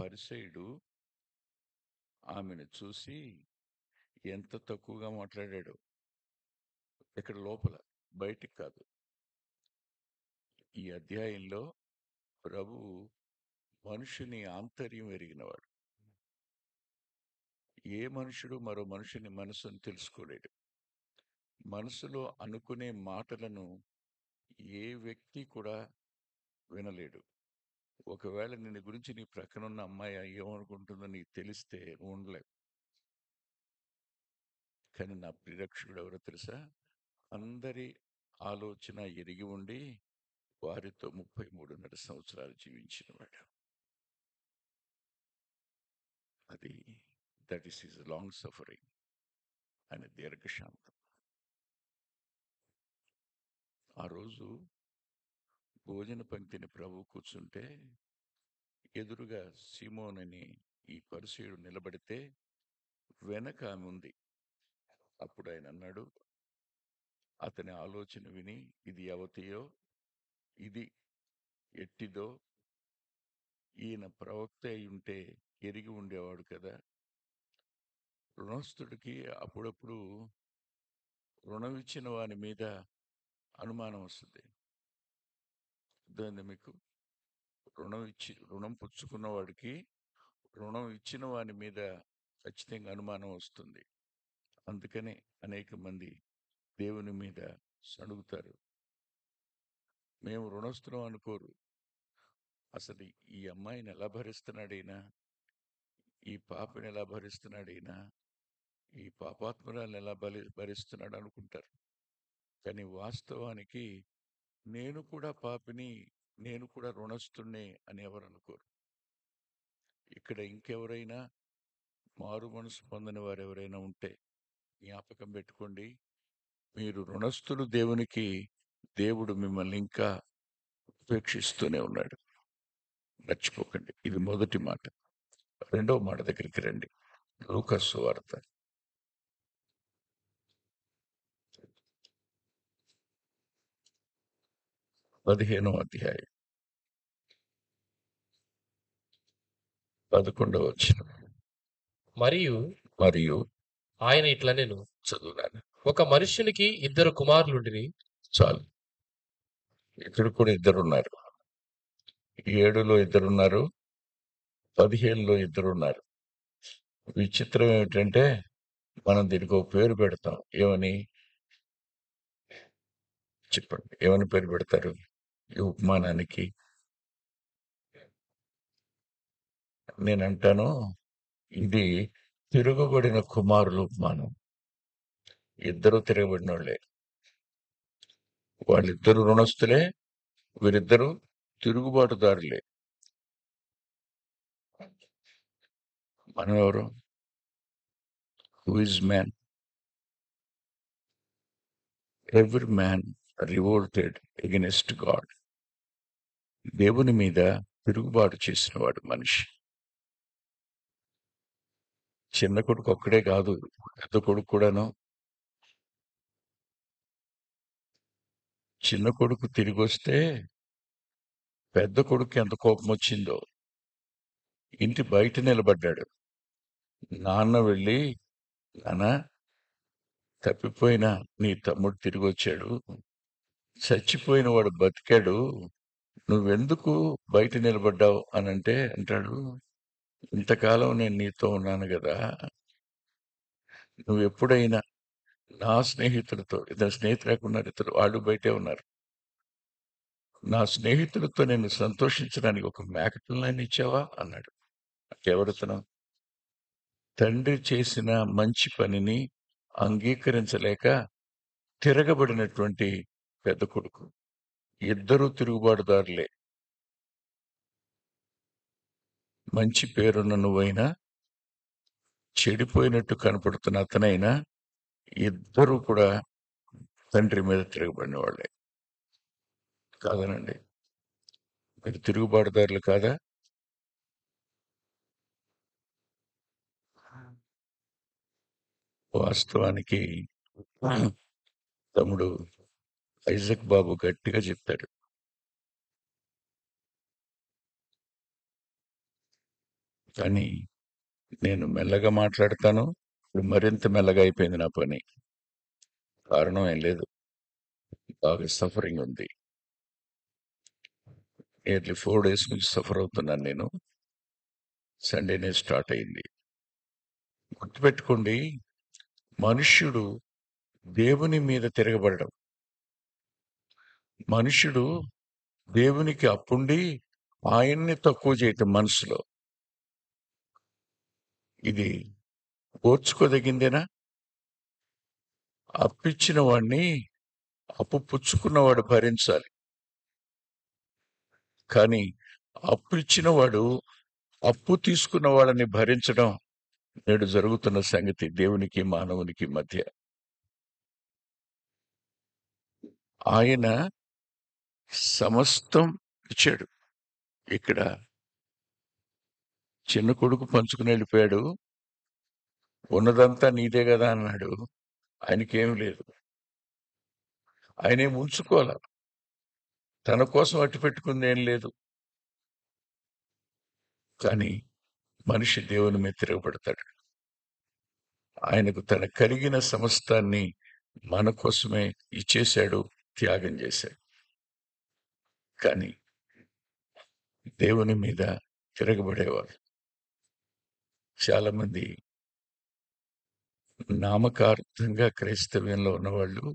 పరిసయుడు ఆమెను చూసి ఎంత తక్కువగా మాట్లాడాడు. ఇక్కడ లోపల, బయటికి కాదు. ఈ అధ్యాయంలో ప్రభువు మనుషుని ఆంతర్యం ఎరిగినవాడు. ఏ మనుషుడు మరో మనుషుని మనసును తెలుసుకోలేడు. మనసులో అనుకునే మాటలను ఏ వ్యక్తి కూడా వినలేడు. ఒకవేళ నిన్ను గురించి నీ ప్రక్కనున్న అమ్మాయి ఏమనుకుంటుందో నీకు తెలిస్తే ఉండలేవు. కానీ నా ప్రియరక్షకుడు ఎవరో తెలుసా? అందరి ఆలోచన ఎరిగి ఉండి వారితో 33.5 సంవత్సరాలు జీవించినవాడు. అది that is his long suffering అనే దీర్ఘశాంతం. ఆ రోజు భోజన పంక్తిని ప్రభు కూర్చుంటే ఎదురుగా సీమోన్ అని ఈ పరిసయుడు నిలబడితే వెనక ఆమె ఉంది. అప్పుడు ఆయన అన్నాడు, అతని ఆలోచన విని, ఇది యవతియో, ఇది ఎట్టిదో, ఈయన ప్రవక్త అయి ఉంటే ఎరిగి ఉండేవాడు కదా. రుణస్థుడికి అప్పుడప్పుడు రుణం ఇచ్చిన వాని మీద అనుమానం వస్తుంది. అర్థమైందా మీకు? రుణం పుచ్చుకున్న వాడికి రుణం ఇచ్చిన వాని మీద ఖచ్చితంగా అనుమానం వస్తుంది. అందుకనే అనేక మంది దేవుని మీద సణుగుతారు. మేము రుణస్థులం అనుకోరు. అసలు ఈ అమ్మాయిని ఎలా భరిస్తున్నాడైనా, ఈ పాపని ఎలా భరిస్తున్నాడైనా, ఈ పాపాత్మురాలను ఎలా భరిస్తున్నాడు అనుకుంటారు. కానీ వాస్తవానికి నేను కూడా పాపిని, నేను కూడా రుణస్థుణ్ణే అని ఎవరు అనుకోరు. ఇక్కడ ఇంకెవరైనా మారు మనసు పొందని వారు ఎవరైనా ఉంటే జ్ఞాపకం పెట్టుకోండి, మీరు రుణస్థులు దేవునికి, దేవుడు మిమ్మల్ని ఇంకా ఉపేక్షిస్తూనే ఉన్నాడు. మర్చిపోకండి. ఇది మొదటి మాట. రెండవ మాట దగ్గరికి రండి. లూకా సువార్త 15వ అధ్యాయం 11వ వచనం. మరియు ఆయన ఇట్లనెను, చదువునాను. ఒక మనుష్యునికి 2 కుమారులుండిరి. చాలు. ఇక్కడ కూడా ఇద్దరున్నారు. 7లో ఇద్దరున్నారు, 15లో ఇద్దరున్నారు. విచిత్రం ఏమిటంటే మనం దీనికి ఒక పేరు పెడతాం. ఏమని చెప్పండి? ఏమని పేరు పెడతారు ఈ ఉపమానానికి? నేనంటాను, ఇది తిరుగుబడిన కుమారుల ఉపమానం. ఇద్దరు తిరగబడిన వాళ్ళే. వాళ్ళిద్దరు రుణస్థులే, వీరిద్దరు తిరుగుబాటుదారులే. మనం ఎవరు? Who is man? Every man revolted against God. దేవుని మీద తిరుగుబాటు చేసిన వాడు మనిషి. చిన్న కొడుకు ఒక్కడే కాదు, పెద్ద కొడుకు కూడాను. చిన్న కొడుకు తిరిగి వస్తే పెద్ద కొడుకు ఎంత కోపం వచ్చిందో. ఇంటి బయట నిలబడ్డాడు. నాన్న వెళ్ళి, నాన్న, తప్పిపోయిన నీ తమ్ముడు తిరిగి వచ్చాడు, చచ్చిపోయిన వాడు బతికాడు, నువ్వెందుకు బయట నిలబడ్డావు అని అంటాడు, ఇంతకాలం నేను నీతో ఉన్నాను కదా, నువ్వు ఎప్పుడైనా నా స్నేహితులతో, ఇద్దరు స్నేహితులు లేకున్నారు, ఇద్దరు వాళ్ళు బయటే ఉన్నారు, నా స్నేహితులతో నేను సంతోషించడానికి ఒక మేకపిల్లని ఇచ్చావా అన్నాడు. ఎవరితనం? తండ్రి చేసిన మంచి పనిని అంగీకరించలేక తిరగబడినటువంటి పెద్ద కొడుకు. ఇద్దరు తిరుగుబాటుదారులే. మంచి పేరున్న నువ్వైనా, చెడిపోయినట్టు కనపడుతున్న అతనైనా, ఇద్దరు కూడా తండ్రి మీద తిరగబడిన వాళ్ళే. కాదనండి? మీరు తిరుగుబాటుదారులు కాదా? వాస్తవానికి తమ్ముడు ఐజక్ బాబు గట్టిగా చెప్తాడు. కానీ నేను మెల్లగా మాట్లాడతాను. ఇప్పుడు మరింత మెల్లగా అయిపోయింది నా పని. కారణం ఏం లేదు. బాగా సఫరింగ్ ఉంది. నియర్లీ 4 డేస్ నుంచి సఫర్ అవుతున్నాను నేను. సండేనే స్టార్ట్ అయింది. గుర్తుపెట్టుకోండి, మనుష్యుడు దేవుని మీద తిరగబడడం, మనుష్యుడు దేవునికి అప్పుండి ఆయన్ని తక్కువ చేయటం మనసులో, ఇది ఓర్చుకోదగిందేనా? అప్పిచ్చిన వాడిని అప్పు పుచ్చుకున్నవాడు భరించాలి. కానీ అప్పు ఇచ్చినవాడు అప్పు తీసుకున్న వాళ్ళని భరించడం నేడు జరుగుతున్న సంగతి దేవునికి మానవునికి మధ్య. ఆయన సమస్తం ఇచ్చాడు. ఇక్కడ చిన్న కొడుకు పంచుకుని వెళ్ళిపోయాడు. ఉన్నదంతా నీదే కదా అన్నాడు. ఆయనకేం లేదు. ఆయనేం ఉంచుకోవాల. తన కోసం అట్టు పెట్టుకుంది ఏం లేదు. కానీ మనిషి దేవుని మీద తిరగబడతాడు. ఆయనకు తన కలిగిన సమస్తాన్ని మన కోసమే ఇచ్చేశాడు, త్యాగం చేశాడు. కానీ దేవుని మీద తిరగబడేవారు చాలా మంది నామకార్థంగా క్రైస్తవ్యంలో ఉన్నవాళ్ళు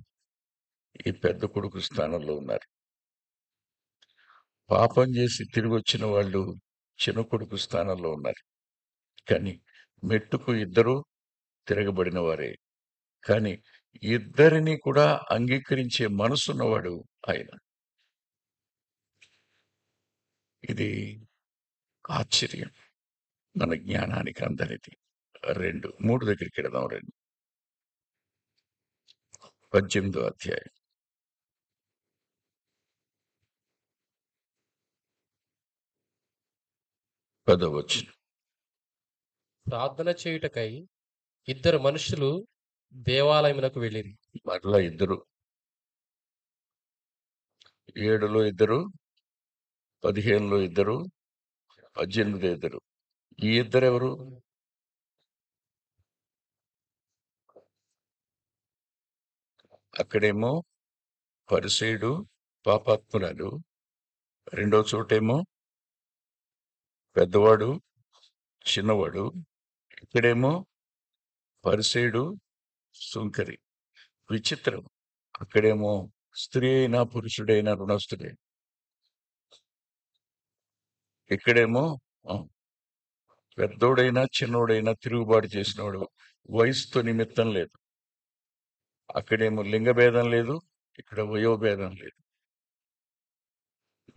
ఈ పెద్ద కొడుకు స్థానంలో ఉన్నారు. పాపం చేసి తిరిగి వచ్చిన వాళ్ళు చిన్న కొడుకు స్థానంలో ఉన్నారు. కానీ మెట్టుకు ఇద్దరు తిరగబడిన వారే. కానీ ఇద్దరిని కూడా అంగీకరించే మనసున్నవాడు ఆయన. ఇది ఆశ్చర్యం మన జ్ఞానానికి అందరిది. 3 దగ్గరికి వెళదాం రండి. 18వ అధ్యాయం 10వ వచనం. ప్రార్థన చేయుటకై ఇద్దరు మనుషులు దేవాలయమునకు వెళ్ళిరి. మరలా ఇద్దరు, 7లో ఇద్దరు, 15లో ఇద్దరు, 18లో ఇద్దరు. ఈ ఇద్దరెవరు? అక్కడేమో పరిసయుడు, పాపాత్మురాలు. రెండో చోటేమో పెద్దవాడు, చిన్నవాడు. ఇక్కడేమో పరిసయుడు, సుంకరి. విచిత్రం. అక్కడేమో స్త్రీ అయినా పురుషుడైనా రుణస్థుడే. ఇక్కడేమో ఆ, పెద్దోడైనా చిన్నోడైనా తిరుగుబాటు చేసినవాడు. వయసుతో నిమిత్తం లేదు. అక్కడేమో లింగ భేదం లేదు, ఇక్కడ వయోభేదం లేదు.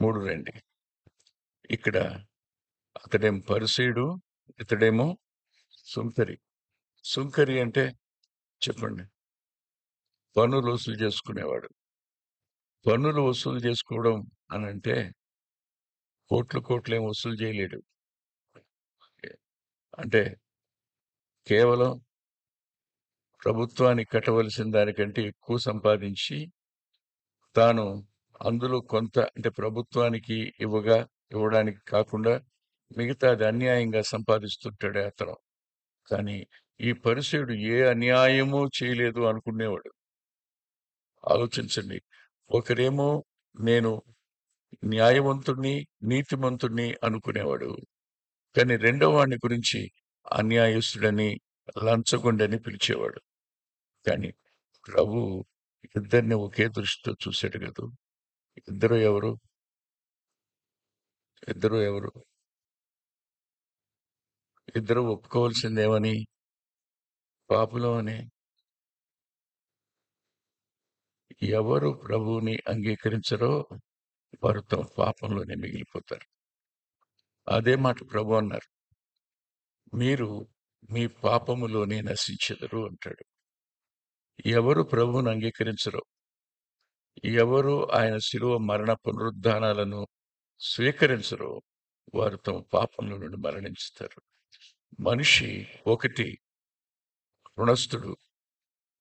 3 రండి. ఇక్కడ అతడేమో పరిసయుడు, ఇతడేమో సుంకరి. సుంకరి అంటే చెప్పండి. పన్నులు వసూలు చేసుకునేవాడు. పన్నులు వసూలు చేసుకోవడం అని అంటే కోట్లు ఏం వసూలు చేయలేడు. అంటే కేవలం ప్రభుత్వానికి కట్టవలసిన దానికంటే ఎక్కువ సంపాదించి తాను అందులో కొంత, అంటే ప్రభుత్వానికి ఇవ్వడానికి కాకుండా మిగతాది అన్యాయంగా సంపాదిస్తుంటాడే అతను. కానీ ఈ పరిసయుడు ఏ అన్యాయమూ చేయలేదు అనుకునేవాడు. ఆలోచించండి. ఒకరేమో నేను న్యాయవంతుణ్ణి, నీతిమంతుణ్ణి అనుకునేవాడు. కానీ రెండో వాడిని గురించి అన్యాయస్తుడని, లంచగొండని పిలిచేవాడు. కానీ ప్రభు ఇద్దరిని ఒకే దృష్టితో చూశాడు కదా. ఇద్దరు ఎవరు? ఇద్దరు ఎవరు? ఇద్దరు ఒప్పుకోవాల్సిందేమని? పాపులం అని. ఎవరు ప్రభువుని అంగీకరించరో వారు తమ పాపంలోనే మిగిలిపోతారు. అదే మాట ప్రభు అన్నారు. మీరు మీ పాపములోనే నశించెదరు అంటాడు. ఎవరు ప్రభువుని అంగీకరించరో, ఎవరు ఆయన శిలువ మరణ పునరుద్ధానాలను స్వీకరించరో వారు తమ పాపంలో నుండి మరణించుతారు. మనిషి 1 రుణస్థుడు,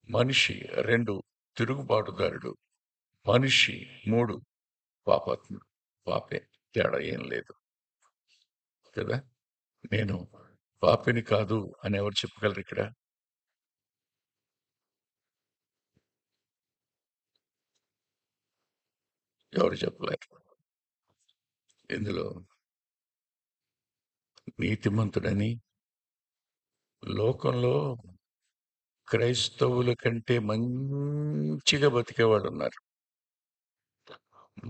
మనిషి 2 తిరుగుబాటుదారుడు, మనిషి 3 పాపాత్ముడు. పాపే, తేడా ఏం లేదు కదా. నేను పాపిని కాదు అని ఎవరు చెప్పగలరు ఇక్కడ? ఎవరు చెప్పలేరు. ఇందులో నీతిమంతుడని లోకంలో క్రైస్తవుల కంటే మంచిగా బతికేవాళ్ళు ఉన్నారు.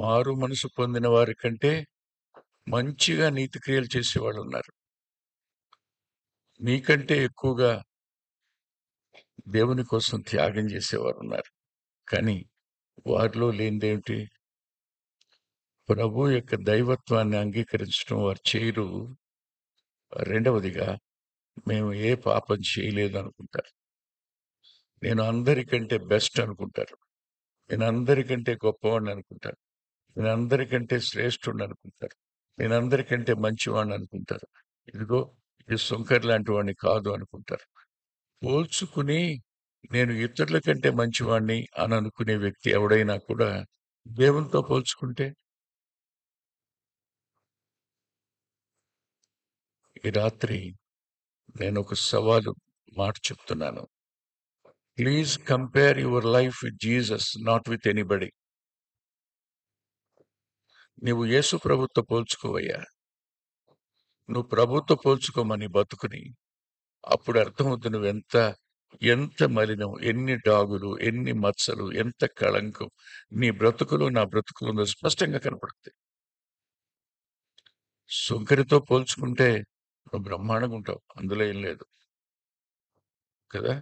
మారు మనసు పొందిన వారి కంటే మంచిగా నీతి క్రియలు చేసేవాళ్ళు ఉన్నారు. మీకంటే ఎక్కువగా దేవుని కోసం త్యాగం చేసేవారు ఉన్నారు. కానీ వారిలో లేనిదేమిటి? ప్రభు యొక్క దైవత్వాన్ని అంగీకరించడం వారు చేయరు. రెండవదిగా మేము ఏ పాపం చేయలేదు అనుకుంటారు. నేను అందరికంటే బెస్ట్ అనుకుంటారు. నేను అందరికంటే గొప్పవాడిని అనుకుంటారు. నేను అందరికంటే శ్రేష్ఠుడిని అనుకుంటారు. నేను అందరికంటే మంచివాడిని అనుకుంటారు. ఇదిగో ఇది సుంకర్ లాంటి వాడిని కాదు అనుకుంటారు. పోల్చుకుని నేను ఇతరుల కంటే మంచివాడిని అని అనుకునే వ్యక్తి ఎవడైనా కూడా దేవునితో పోల్చుకుంటే, ఈ రాత్రి నేను ఒక సవాలు మాట చెప్తున్నాను. Please compare your life with Jesus, not with anybody. నువ్వు యేసు ప్రభుతో పోల్చుకోవయ్యా. నువ్వు ప్రభుతో పోల్చుకోమని బతుకుని. అప్పుడు అర్థమవుతుంది ఎంత మలినం, ఎన్ని డాగులు, ఎన్ని మచ్చలు, ఎంత కళంకం నీ బ్రతుకులు నా బ్రతుకులు స్పష్టంగా కనపడుతుంది. సుంకరితో పోల్చుకుంటే నువ్వు బ్రహ్మాండంగా ఉంటావు, అందులో ఏం లేదు కదా.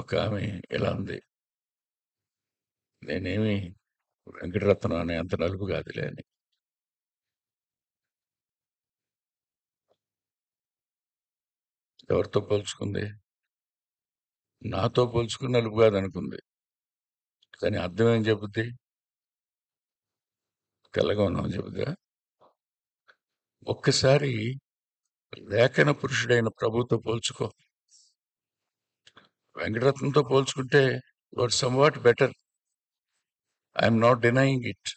ఒక ఆమె ఇలా ఉంది, నేనేమి వెంకటరత్నం అనే అంత నలుపు కాదులే అని. ఎవరితో పోల్చుకుంది? నాతో పోల్చుకుని నలుపు కాదనుకుంది. కానీ అర్థం ఏం చెబుద్ది? తెల్లగా ఉన్నామని చెబుద్దా? ఒక్కసారి లేఖన పురుషుడైన ప్రభుతో పోల్చుకో. వెంకటరత్నంతో పోల్చుకుంటే your somewhat better. I'm not denying it.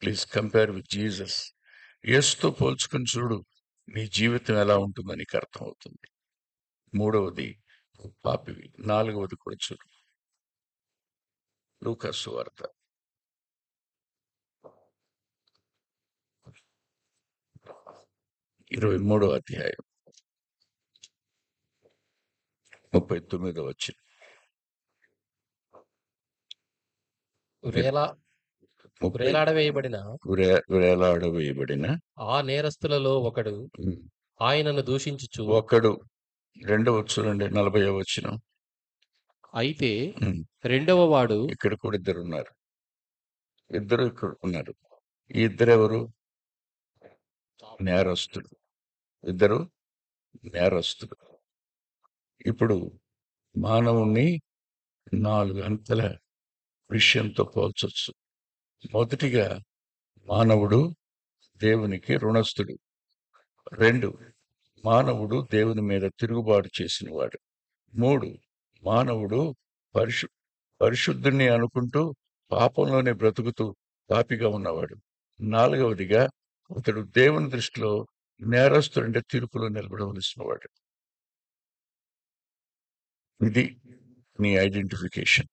Please compare with Jesus. యేసుతో పోల్చుకుని చూడు, నీ జీవితం ఎలా ఉంటుందో నీకు అర్థమవుతుంది. మూడవది పాపివి. నాలుగవది కూడా చూడు, లూకా సువార్త 23వ అధ్యాయం 39వ వచనం. వేలా వేలాడవేయబడిన వేలాడవేయబడిన ఆ నేరస్తులలో ఒకడు ఆయనను దూషించుచు, ఒకడు. రెండవ చూడండి, 40వ వచనం. అయితే రెండవ వాడు, ఇక్కడ కూడా ఇద్దరు ఉన్నారు. ఇద్దరు ఇక్కడ ఉన్నారు. ఈ ఇద్దరు ఎవరు? నేరస్తుడు. ఇద్దరు నేరస్తుడు. ఇప్పుడు మానవుణ్ణి 4 అంకెల విషయంతో పోల్చొచ్చు. మొదటిగా మానవుడు దేవునికి రుణస్థుడు. 2, మానవుడు దేవుని మీద తిరుగుబాటు చేసినవాడు. 3, మానవుడు పరిశుద్ధుణ్ణి అనుకుంటూ పాపంలోనే బ్రతుకుతూ పాపిగా ఉన్నవాడు. 4వదిగా అతడు దేవుని దృష్టిలో నేరస్తుడంటే తీర్పులో నిలబడవలసిన వాడు. ఇది నీ identification.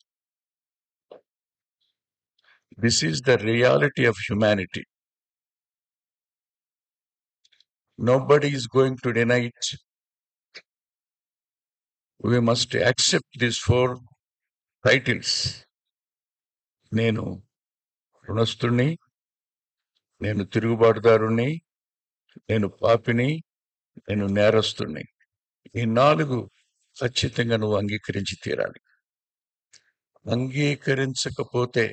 This is the reality of humanity. Nobody is going to deny it. We must accept these 4 titles. నేను రుణస్థుణ్ణి, నేను తిరుగుబాటుదారుణ్ణి, నేను పాపిని, నేను నేరస్తుణ్ణి. ఈ 4 ఖచ్చితంగా నువ్వు అంగీకరించి తీరాలి. అంగీకరించకపోతే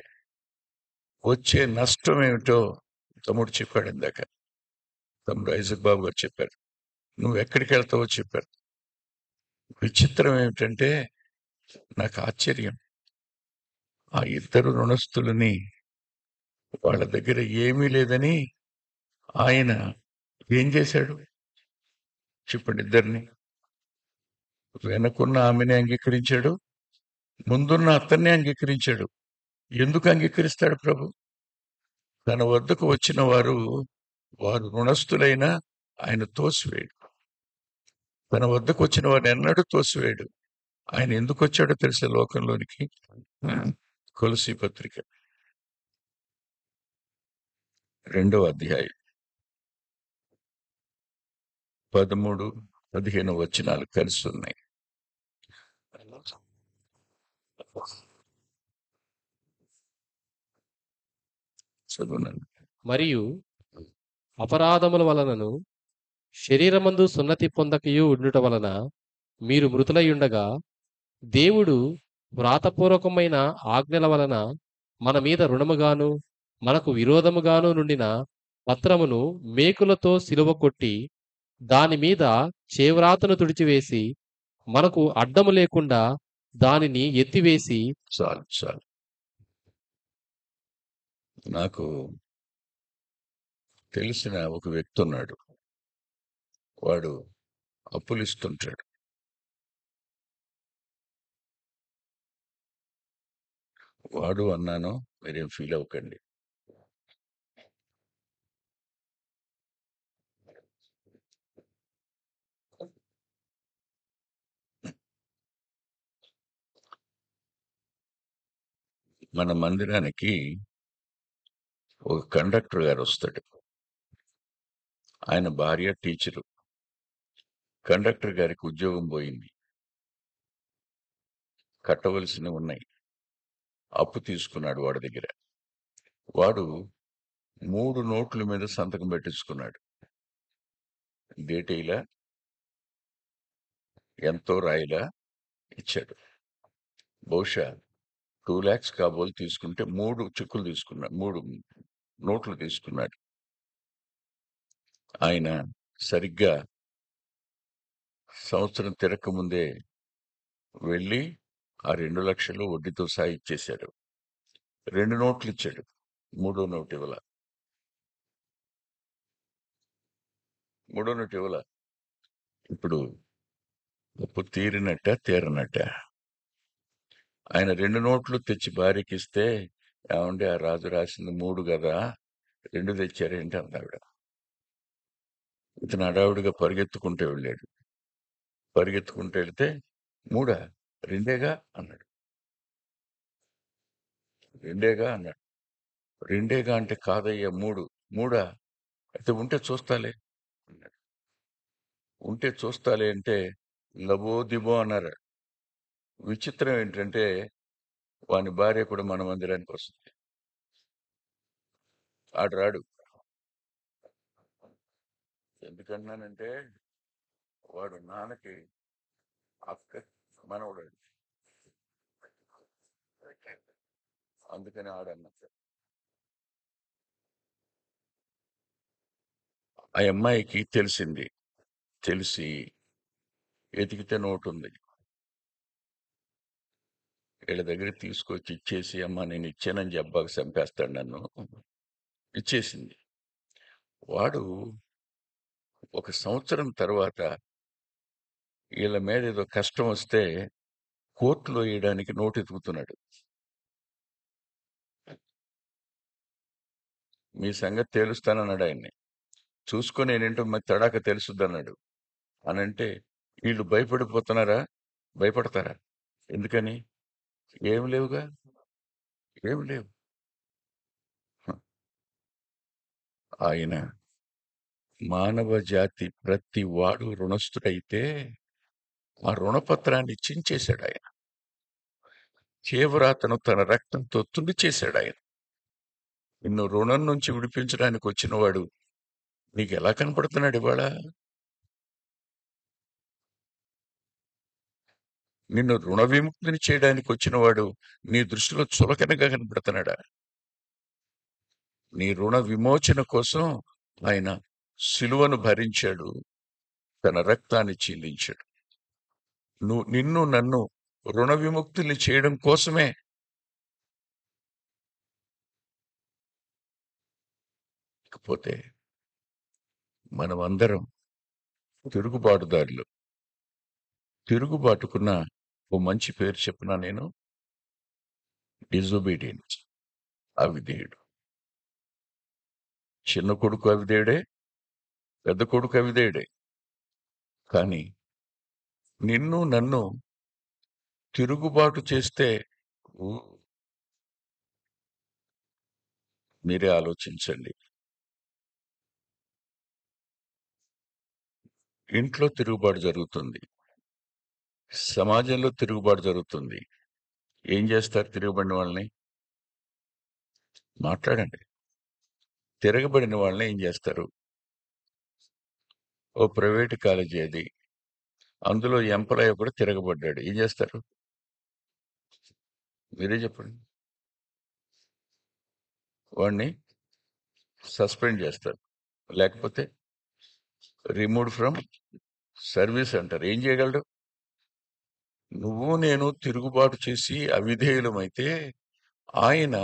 వచ్చే నష్టం ఏమిటో తమ్ముడు చెప్పాడు ఇందాక. తమ్ముడు ఐజక్ బాబు గారు చెప్పారు. నువ్వు ఎక్కడికి వెళ్తావో చెప్పారు. విచిత్రం ఏమిటంటే, నాకు ఆశ్చర్యం, ఆ ఇద్దరు రుణస్థులని వాళ్ళ దగ్గర ఏమీ లేదని ఆయన ఏం చేశాడు చెప్పండి? ఇద్దరిని వెనకున్న ఆమెని అంగీకరించాడు, ముందున్న అతన్ని అంగీకరించాడు. ఎందుకు అంగీకరిస్తాడు ప్రభు? తన వద్దకు వచ్చిన వారు రుణస్థులైనా ఆయన తోసివేయడు. తన వద్దకు వచ్చిన వారిని ఎన్నడూ తోసివేయడు. ఆయన ఎందుకు వచ్చాడో తెలిసే లోకంలోనికి. కొలసీ పత్రిక 2వ అధ్యాయం 13, 15 వచనాలు కలిసి ఉన్నాయి. చదువునండి. మరియు అపరాధముల వలనను శరీరమందు సున్నతి పొందకయు ఉండుట వలన మీరు మృతులై ఉండగా, దేవుడు వ్రాతపూర్వకమైన ఆజ్ఞల వలన మన మీద రుణముగాను మనకు విరోధముగాను నుండిన పత్రమును మేకులతో సిలువ కొట్టి దాని మీద చేవ్రాతను తుడిచివేసి మనకు అడ్డము లేకుండా దానిని ఎత్తివేసి చాలు చాలు. నాకు తెలిసిన ఒక వ్యక్తి ఉన్నాడు. వాడు అప్పులు ఇస్తుంటాడు. వాడు అన్నాను, మీరేం ఫీల్ అవ్వకండి. మన మందిరానికి ఒక కండక్టర్ గారు వస్తాడు. ఆయన భార్య టీచరు. కండక్టర్ గారికి ఉద్యోగం పోయింది, కట్టవలసినవి ఉన్నాయి. అప్పు తీసుకున్నాడు వాడి దగ్గర. వాడు 3 నోట్ల మీద సంతకం పెట్టించుకున్నాడు. డేటేలా ఎంతో రాయిలా ఇచ్చాడు. బహుశా 2 lakhs కాబోలు తీసుకుంటే 3 చెక్కులు తీసుకున్నాడు, 3 నోట్లు తీసుకున్నాడు. ఆయన సరిగ్గా సంవత్సరం తిరక్క ముందే వెళ్ళి ఆ 2 లక్షలు వడ్డీతో సహా ఇచ్చేశాడు. 2 నోట్లు ఇచ్చాడు, 3వ నోటు ఇవ్వాల. 3వ నోటు ఇవ్వాల. ఇప్పుడు అప్పు తీరినట్ట. ఆయన 2 నోట్లు తెచ్చి భార్యకి ఇస్తే, ఏమంటే ఆ రాజు రాసింది 3 కదా, 2 తెచ్చారేంటి అన్నావిడ. ఇతను హడావుడిగా పరిగెత్తుకుంటూ వెళ్ళాడు. పరిగెత్తుకుంటూ వెళ్తే 3 2 అన్నాడు. 2 అన్నాడు. 2 అంటే కాదయ్యా 3 అయితే ఉంటే చూస్తాలే అన్నాడు. ఉంటే చూస్తాలే అంటే లబో దిబో అన్నారు. విచిత్రం ఏంటంటే వాని భార్య కూడా మన మందిరానికి వస్తుంది. ఆడు రాడు. ఎందుకన్నానంటే వాడు నాన్నకి అక్క మనవడు, అందుకని ఆడన్నా. ఆ అమ్మాయికి తెలిసింది. తెలిసి ఎతికితే నోటు ఉంది. వీళ్ళ దగ్గర తీసుకొచ్చి ఇచ్చేసి, అమ్మ నేను ఇచ్చానని చెప్పాక చంపేస్తాడు నన్ను. ఇచ్చేసింది. వాడు 1 సంవత్సరం తర్వాత వీళ్ళ మీద ఏదో కష్టం వస్తే కోర్టులో వేయడానికి నోటు ఎతుకుతున్నాడు. మీ సంగతి తేలుస్తానన్నాడు ఆయన్ని. చూసుకొని నేనేంటో మరి తడాక తెలుసుద్దన్నాడు. అనంటే వీళ్ళు భయపడిపోతున్నారా? భయపడతారా? ఎందుకని? ఏం లేవుగా, ఏం లేవు. ఆయన మానవ జాతి ప్రతి వాడు రుణస్థుడైతే ఆ రుణపత్రాన్ని చించేశాడు ఆయన. చేవ్రాతను తన రక్తంతో తుడి చేశాడు ఆయన. నిన్ను రుణం నుంచి విడిపించడానికి వచ్చిన వాడు నీకు ఎలా కనపడుతున్నాడు ఇవాళ? నిన్ను రుణ విముక్తిని చేయడానికి వచ్చిన వాడు నీ దృష్టిలో చులకనగా కనపడుతున్నాడా? నీ రుణ విమోచన కోసం ఆయన సిలువను భరించాడు, తన రక్తాన్ని చిందించాడు. నిన్ను నన్ను రుణ విముక్తుల్ని చేయడం కోసమే. ఇకపోతే మనమందరం తిరుగుబాటుదారులు. తిరుగుబాటుకున్న ఓ మంచి పేరు చెప్పినా నేను, డిజొబీడియన్స్, అవిధేయుడు. చిన్న కొడుకు అవిధేయుడే, పెద్ద కొడుకు అవిధేయుడే. కానీ నిన్ను నన్ను తిరుగుబాటు చేస్తే ఊ, మీరే ఆలోచించండి. ఇంట్లో తిరుగుబాటు జరుగుతుంది, సమాజంలో తిరుగుబాటు జరుగుతుంది. ఏం చేస్తారు తిరుగుబడిన వాళ్ళని? మాట్లాడండి. తిరగబడిన వాళ్ళని ఏం చేస్తారు? ఓ ప్రైవేట్ కాలేజీ అది, అందులో ఎంప్లాయ్ కూడా తిరగబడ్డాడు, ఏం చేస్తారు? మీరే చెప్పండి. వాడిని సస్పెండ్ చేస్తారు, లేకపోతే రిమూవ్డ్ ఫ్రమ్ సర్వీస్ అంటారు. ఏం చేయగలడు? నువ్వు నేను తిరుగుబాటు చేసి అవిధేయులమైతే ఆయన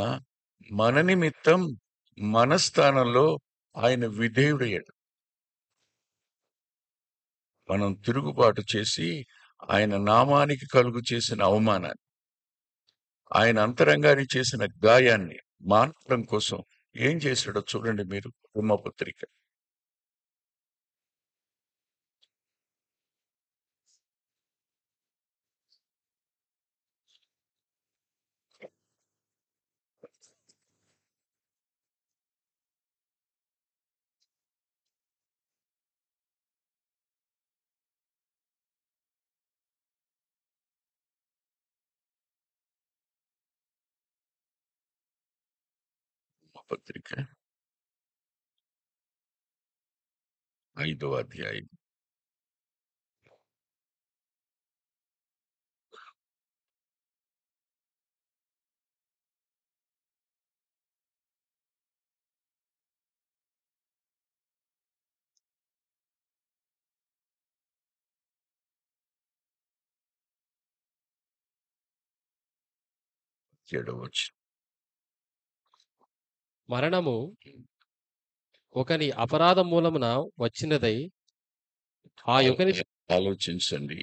మన నిమిత్తం మన స్థానంలో ఆయన విధేయుడయ్యాడు. మనం తిరుగుబాటు చేసి ఆయన నామానికి కలుగు చేసిన అవమానాన్ని, ఆయన అంతరంగానికి చేసిన గాయాన్ని మాన్పడం కోసం ఏం చేశాడో చూడండి మీరు. రోమాపత్రిక పత్రిక 5వ అధ్యాయం. ఏడవ వచనం. మరణము ఒకని అపరాధం మూలమున వచ్చినదై ఆ యొకని ఆలోచించండి.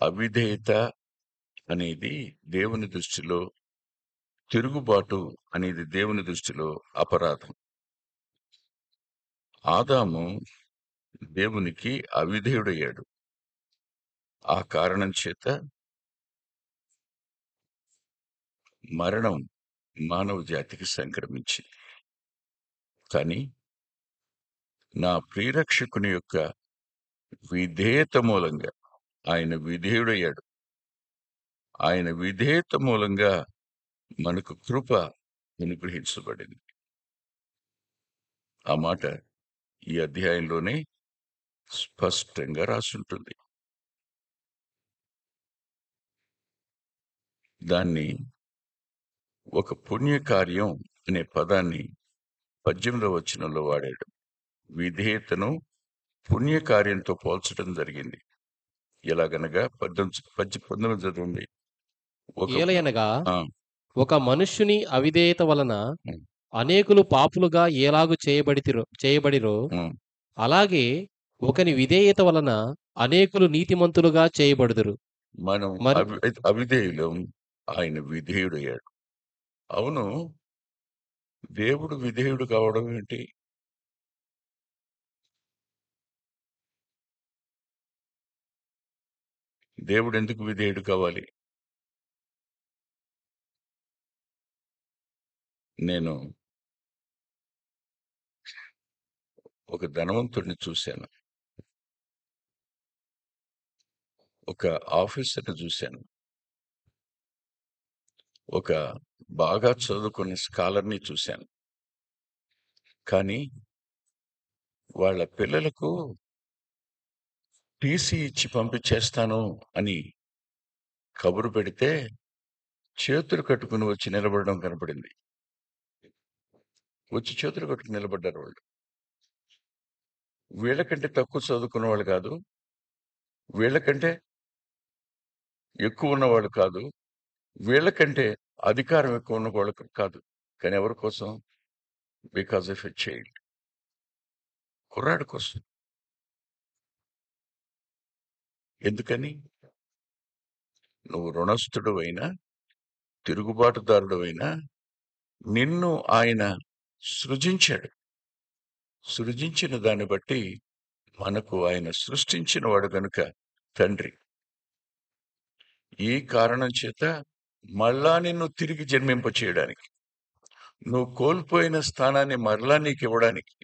అవిధేయత అనేది దేవుని దృష్టిలో, తిరుగుబాటు అనేది దేవుని దృష్టిలో అపరాధం. ఆదాము దేవునికి అవిధేయుడయ్యాడు. ఆ కారణం చేత మరణం మానవ జాతికి సంక్రమించింది. కానీ నా ప్రియరక్షకుని యొక్క విధేయత మూలంగా, ఆయన విధేయుడయ్యాడు. ఆయన విధేయత మూలంగా మనకు కృప అనుగ్రహించబడింది. ఆ మాట ఈ అధ్యాయంలోనే స్పష్టంగా రాసుంటుంది. దాన్ని ఒక పుణ్యకార్యం అనే పదాన్ని 18వ వచనంలో వాడాడు. విధేయతను పుణ్యకార్యంతో పోల్చడం జరిగింది. ఎలాగనగా 19 చదవండి. ఒక ఏలయనగా ఆ, ఒక మనుష్యుని అవిధేయత వలన ఉమ్, అనేకులు పాపులుగా ఎలాగు చేయబడిరో ఉమ్. అలాగే ఒకని విధేయత వలన అనేకులు నీతిమంతులుగా చేయబడుదురు. మనం మరి అవిధేయులం, ఆయన విధేయుడయ్యాడు. అవును, దేవుడు విధేయుడు కావడం ఏంటి? దేవుడు ఎందుకు విధేయుడు కావాలి? నేను ఒక ధనవంతుడిని చూశాను, ఒక ఆఫీసర్ని చూశాను, ఒక బాగా చదువుకునే స్కాలర్ని చూశాను. కానీ వాళ్ళ పిల్లలకు టీసీ ఇచ్చి పంపించేస్తాను అని కబురు పెడితే చేతులు కట్టుకుని వచ్చి నిలబడడం కనపడింది. వచ్చి చేతులు కట్టుకుని నిలబడ్డారు వాళ్ళు. వీళ్ళకంటే తక్కువ చదువుకున్న వాళ్ళు కాదు, వీళ్ళకంటే ఎక్కువ ఉన్నవాళ్ళు కాదు, వీళ్ళకంటే అధికారం ఎక్కువ ఉన్న వాళ్ళు కాదు. కానీ ఎవరి కోసం? బికాస్ ఆఫ్ ఎ చైల్డ్, కుర్రాడి కోసం. ఎందుకని? నువ్వు రుణస్థుడువైనా, తిరుగుబాటుదారుడువైనా నిన్ను ఆయన సృజించాడు. సృజించిన దాన్ని బట్టి మనకు ఆయన సృష్టించిన వాడు గనుక తండ్రి. ఈ కారణం చేత మళ్ళా నిన్ను తిరిగి జన్మింపచేయడానికి, నువ్వు కోల్పోయిన స్థానాన్ని మరలా నీకు ఇవ్వడానికి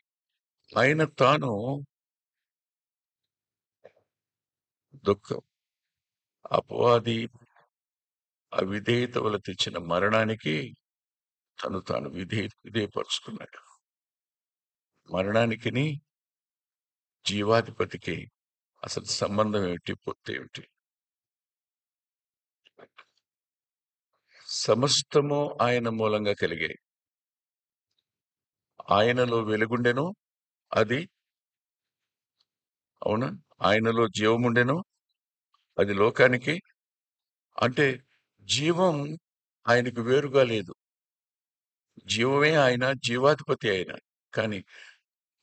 ఆయన తాను దుఃఖం, అపవాది, అవిధేయత వల్ల తెచ్చిన మరణానికి తాను విధేయపరుచుకున్నాడు. మరణానికిని జీవాధిపతికి అసలు సంబంధం ఏమిటి? పొత్తు ఏమిటి? సమస్తము ఆయన మూలంగా కలిగాయి. ఆయనలో వెలుగుండెను, అది అవునా? ఆయనలో జీవముండెను, అది లోకానికి. అంటే జీవం ఆయనకు వేరుగా లేదు. జీవమే ఆయన, జీవాధిపతి ఆయన. కానీ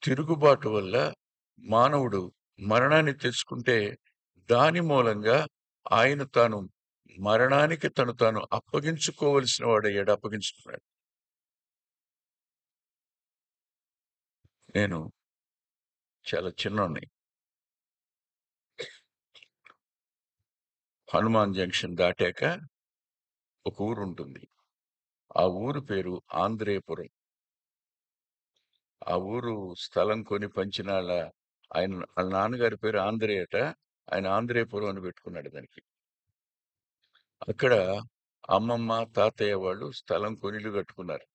తిరుగుబాటు వల్ల మానవుడు మరణాన్ని తెచ్చుకుంటే దాని మూలంగా ఆయన తాను మరణానికి తాను అప్పగించుకోవలసిన వాడయ్యాడు, అప్పగించుకున్నాడు. నేను చాలా చిన్నోడిని. హనుమాన్ జంక్షన్ దాటాక ఒక ఊరు ఉంటుంది. ఆ ఊరు పేరు ఆంధ్రేయపురం. ఆ ఊరు స్థలం కొని పంచినాళ్ళ వాళ్ళ నాన్నగారి పేరు ఆంధ్రేయట. ఆయన ఆంధ్రేయపురం అని పెట్టుకున్నాడు దానికి. అక్కడ అమ్మమ్మ, తాతయ్య వాళ్ళు స్థలం కొని ఇల్లు కట్టుకున్నారు.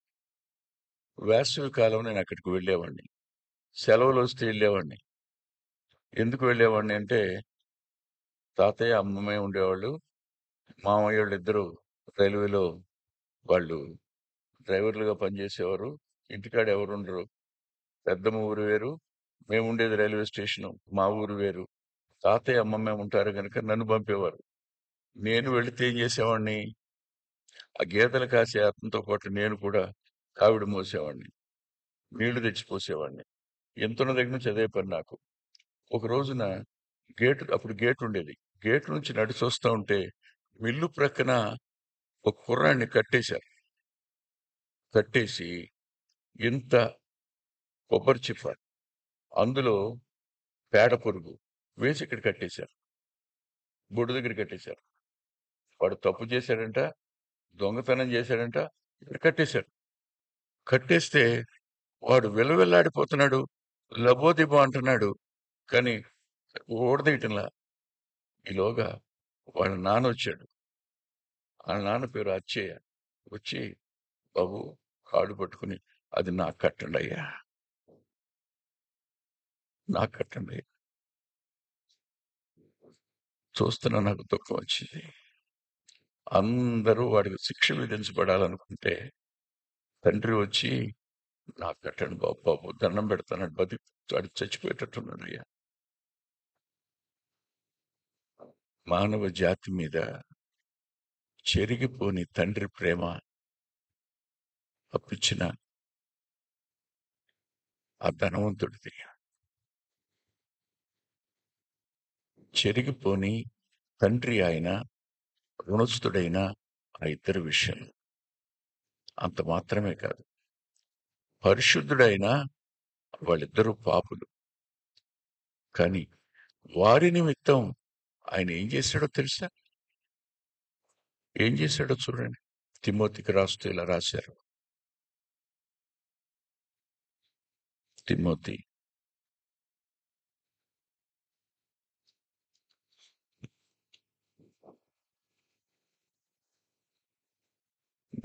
వేసవి కాలం నేను అక్కడికి వెళ్ళేవాడిని. సెలవులు వస్తే వెళ్ళేవాడిని. ఎందుకు వెళ్ళేవాడిని అంటే తాతయ్య, అమ్మమ్మే ఉండేవాళ్ళు. మామయ్య వాళ్ళు ఇద్దరు రైల్వేలో వాళ్ళు డ్రైవర్లుగా పనిచేసేవారు. ఇంటికాడ ఎవరు ఉండరు. పెద్దమ్మ ఊరు వేరు, మేము ఉండేది రైల్వే స్టేషను, మా ఊరు వేరు. తాతయ్య, అమ్మమ్మే ఉంటారు కనుక నన్ను పంపేవారు. నేను వెళితే ఏం చేసేవాడిని? ఆ గీతలు కాసే అతనితో పాటు నేను కూడా కావిడ మోసేవాడిని, నీళ్లు తెచ్చిపోసేవాడిని. ఎంతున్న దగ్గర నుంచి అదే పని నాకు. ఒక రోజున అప్పుడు గేట్ ఉండేది. గేట్ నుంచి నడిచి వస్తూ ఉంటే మిల్లు ప్రక్కన ఒక కుర్రాన్ని కట్టేశారు. కట్టేసి ఇంత కొబ్బరి చిప్ప, అందులో పేడ పురుగు వేసి ఇక్కడ కట్టేశారు. బొడ్డు దగ్గర కట్టేశారు. వాడు తప్పు చేశాడంట, దొంగతనం చేశాడంట, ఇక్కడ కట్టేశారు. కట్టేస్తే వాడు విలవిల్లాడిపోతున్నాడు, లబోదిబో అంటున్నాడు. కానీ ఊడదీయటంలా. ఈలోగా వాళ్ళ నాన్న వచ్చాడు. వాళ్ళ నాన్న పేరు అచ్చయ్య. వచ్చి, బాబు కాళ్ళు పట్టుకుని, అది నాకు కట్టండి అయ్యా, నాకు కట్టండి. చూస్తున్నా నాకు దుఃఖం వచ్చింది. అందరూ వాడికి శిక్ష విధించబడాలనుకుంటే తండ్రి వచ్చి, నాకు కట్టండి బాబు, బాబు దండం పెడతాను, వాడు చచ్చిపోయేటట్టున్నాడు అయ్యా. మానవ జాతి మీద చెరిగిపోని తండ్రి ప్రేమ అప్పించిన ఆ ధనవంతుడిది. చెరిగిపోని తండ్రి ఆయన, రుణస్థుడైన ఆ ఇద్దరి విషయం. అంత మాత్రమే కాదు, పరిశుద్ధుడైన వాళ్ళిద్దరూ పాపులు. కానీ వారి నిమిత్తం ఆయన ఏం చేశాడో తెలుసా? ఏం చేశాడో చూడండి. తిమోతికి రాస్తూ ఇలా రాశారు. తిమోతి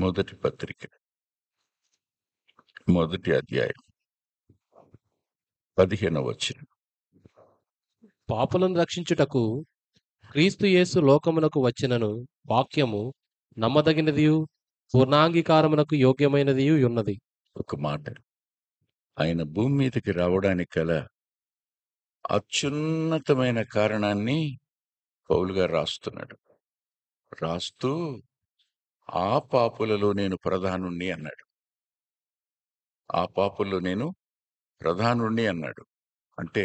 మొదటి పత్రిక, మొదటి అధ్యాయం, 15వ వచనం. పాపులను రక్షించుటకు క్రీస్తు యేసు లోకమునకు వచ్చినను వాక్యము నమ్మదగినదియు పూర్ణాంగీకారమునకు యోగ్యమైనదియు ఉన్నది. ఒక మాట, ఆయన భూమి మీదకి రావడానికి గల అత్యున్నతమైన కారణాన్ని పౌలు గారు రాస్తున్నాడు. రాస్తూ ఆ పాపులలో నేను ప్రధానుణ్ణి అన్నాడు. ఆ పాపుల్లో నేను ప్రధానుణ్ణి అన్నాడు. అంటే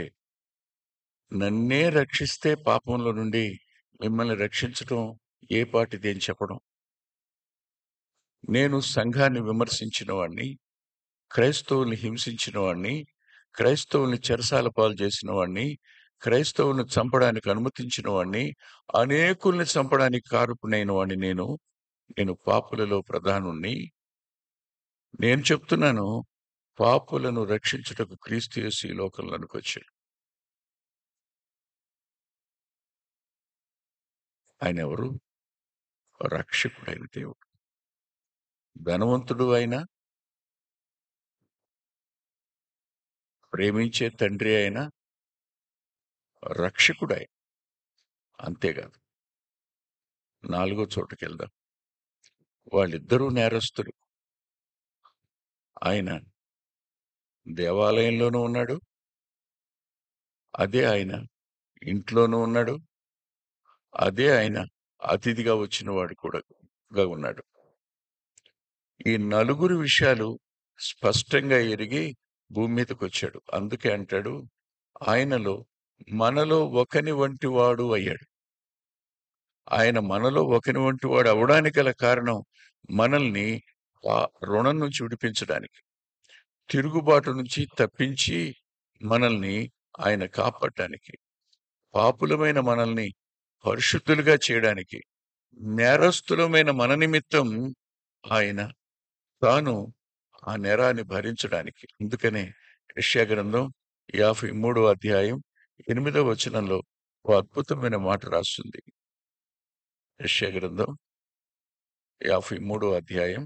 నన్నే రక్షిస్తే పాపంలో నుండి మిమ్మల్ని రక్షించటం ఏ పాటిది అని చెప్పడం. నేను సంఘాన్ని విమర్శించిన వాడిని, క్రైస్తవుల్ని హింసించిన వాడిని, క్రైస్తవుల్ని చెరసాల పాలు చేసిన వాడిని, క్రైస్తవుల్ని చంపడానికి అనుమతించిన వాడిని, అనేకుల్ని చంపడానికి కారకునైన వాడిని నేను. నేను పాపులలో ప్రధానుణ్ణి. నేను చెప్తున్నాను, పాపులను రక్షించుటకు క్రీస్తు యేసు ఈ లోకంలోనికి వచ్చాడు. ఆయన ఎవరు? రక్షకుడైన దేవుడు. ధనవంతుడు అయినా, ప్రేమించే తండ్రి అయినా, రక్షకుడై. అంతేకాదు. 4వ చోటుకెళ్దాం. వాళ్ళిద్దరూ నేరస్తులు. ఆయన దేవాలయంలోనూ ఉన్నాడు, అదే ఆయన ఇంట్లోనూ ఉన్నాడు, అదే ఆయన అతిథిగా వచ్చిన వాడు కూడా ఉన్నాడు. ఈ నలుగురు విషయాలు స్పష్టంగా ఎరిగి భూమి మీదకి వచ్చాడు. అందుకే అంటాడు, ఆయనలో మనలో ఒకని వంటి వాడు అయ్యాడు. ఆయన మనలో ఒకని వంటి వాడు అవడానికి గల కారణం మనల్ని ఆ రుణం నుంచి విడిపించడానికి, తిరుగుబాటు నుంచి తప్పించి మనల్ని ఆయన కాపాడటానికి, పాపులమైన మనల్ని పరిశుద్ధులుగా చేయడానికి, నేరస్తులమైన మన నిమిత్తం ఆయన తాను ఆ నేరాన్ని భరించడానికి. అందుకనే యెషయా గ్రంథం 53వ అధ్యాయం 8వ వచనంలో ఓ అద్భుతమైన మాట రాస్తుంది. యెషయా గ్రంథం 53వ అధ్యాయం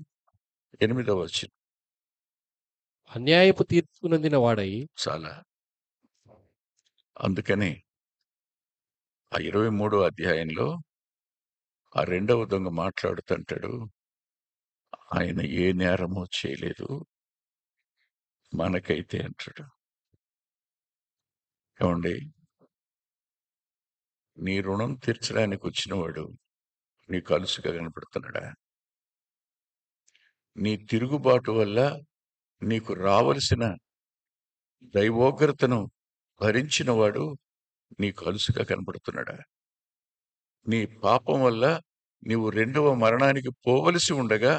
8వ వచనం. అన్యాయపు తీర్పు నొందిన వాడై చాలా. అందుకనే ఆ 23వ అధ్యాయంలో ఆ రెండవ దొంగ మాట్లాడుతుంటాడు, ఆయన ఏ నేరమూ చేయలేదు, మనకైతే అంటాడు. ఏమండి, నీ రుణం తీర్చడానికి వచ్చినవాడు నీకు అలుసుగా కనపడుతున్నాడా? నీ తిరుగుబాటు వల్ల నీకు రావలసిన దైవోగ్రతను భరించిన వాడు నీకు అలుసుగా కనపడుతున్నాడా? నీ పాపం వల్ల నీవు రెండవ మరణానికి పోవలసి ఉండగా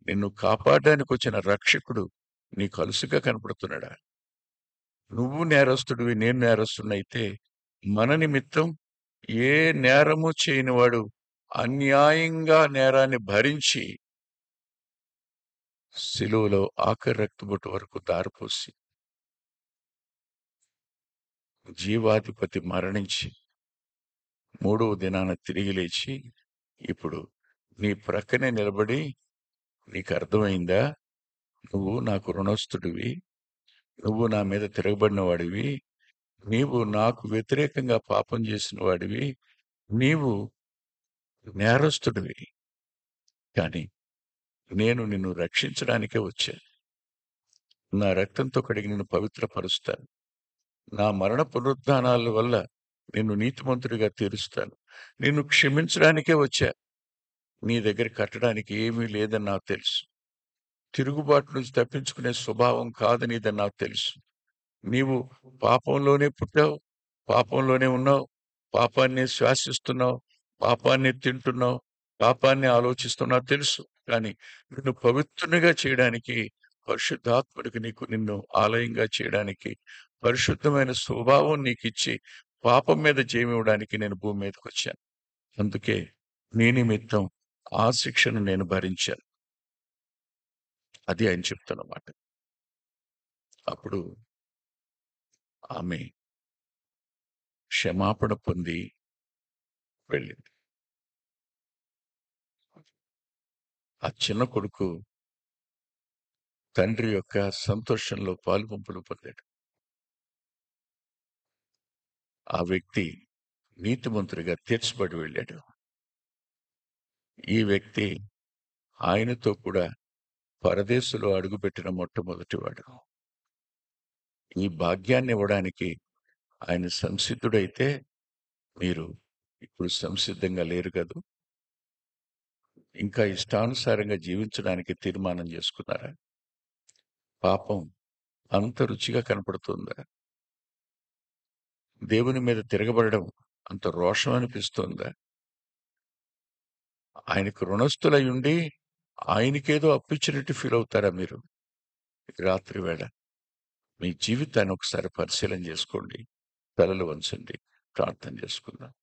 నిన్ను కాపాడడానికి వచ్చిన రక్షకుడు నీకు అలుసుగా కనపడుతున్నాడా? నువ్వు నేరస్తుడివి, నేను నేరస్తున్నైతే మన నిమిత్తం ఏ నేరము చేయనివాడు అన్యాయంగా నేరాన్ని భరించి సిలువలో ఆఖరి రక్తబొట్టు వరకు దారిపోసి జీవాధిపతి మరణించి 3వ దినాన తిరిగి లేచి ఇప్పుడు నీ ప్రక్కనే నిలబడి, నీకు అర్థమైందా? నువ్వు నాకు రుణస్థుడివి, నువ్వు నా మీద తిరగబడిన వాడివి, నీవు నాకు వ్యతిరేకంగా పాపం చేసిన వాడివి, నీవు నేరస్తుడివి. కానీ నేను నిన్ను రక్షించడానికే వచ్చాను. నా రక్తంతో కడిగి నిన్ను పవిత్రపరుస్తాను. నా మరణ పునరుద్ధానాల వల్ల నిన్ను నీతిమంతుడిగా తీరుస్తాను. నిన్ను క్షమించడానికే వచ్చా. నీ దగ్గర కట్టడానికి ఏమీ లేదని నాకు తెలుసు. తిరుగుబాటు నుంచి తప్పించుకునే స్వభావం కాదు నీదని నాకు తెలుసు. నీవు పాపంలోనే పుట్టావు, పాపంలోనే ఉన్నావు, పాపాన్ని శ్వాసిస్తున్నావు, పాపాన్ని తింటున్నావు, పాపాన్ని ఆలోచిస్తున్నావు తెలుసు. కానీ నిన్ను పవిత్రునిగా చేయడానికి, పరిశుద్ధాత్ముడికి నిన్ను ఆలయంగా చేయడానికి, పరిశుద్ధమైన స్వభావం నీకిచ్చి పాపం మీద జయమివ్వడానికి నేను భూమి మీదకి వచ్చాను. అందుకే నీ నిమిత్తం ఆ శిక్షను నేను భరించాను. అది ఆయన చెప్తున్నమాట. అప్పుడు ఆమె క్షమాపణ పొంది వెళ్ళింది. ఆ చిన్న కొడుకు తండ్రి యొక్క సంతోషంలో పాలుపంపులు పొందాడు. ఆ వ్యక్తి నీతిమంతుడిగా తీర్చబడి వెళ్ళాడు. ఈ వ్యక్తి ఆయనతో కూడా పరదేశులో అడుగుపెట్టిన మొట్టమొదటివాడు. ఈ భాగ్యాన్ని ఇవ్వడానికి ఆయన సంసిద్ధుడైతే మీరు ఇప్పుడు సంసిద్ధంగా లేరు కదూ. ఇంకా ఇష్టానుసారంగా జీవించడానికి తీర్మానం చేసుకున్నారా? పాపం అంత రుచిగా కనపడుతుందా? దేవుని మీద తిరగబడడం అంత రోషం అనిపిస్తోందా? ఆయనకు రుణస్థులయ్యుండి, ఆయనకేదో అప్పిచ్చినట్టు ఫీలవుతారా మీరు? ఈ రాత్రి వేళ మీ జీవితాన్ని ఒకసారి పరిశీలన జేసుకోండి. తలలు వంచండి. ప్రార్థన జేసుకుందాం.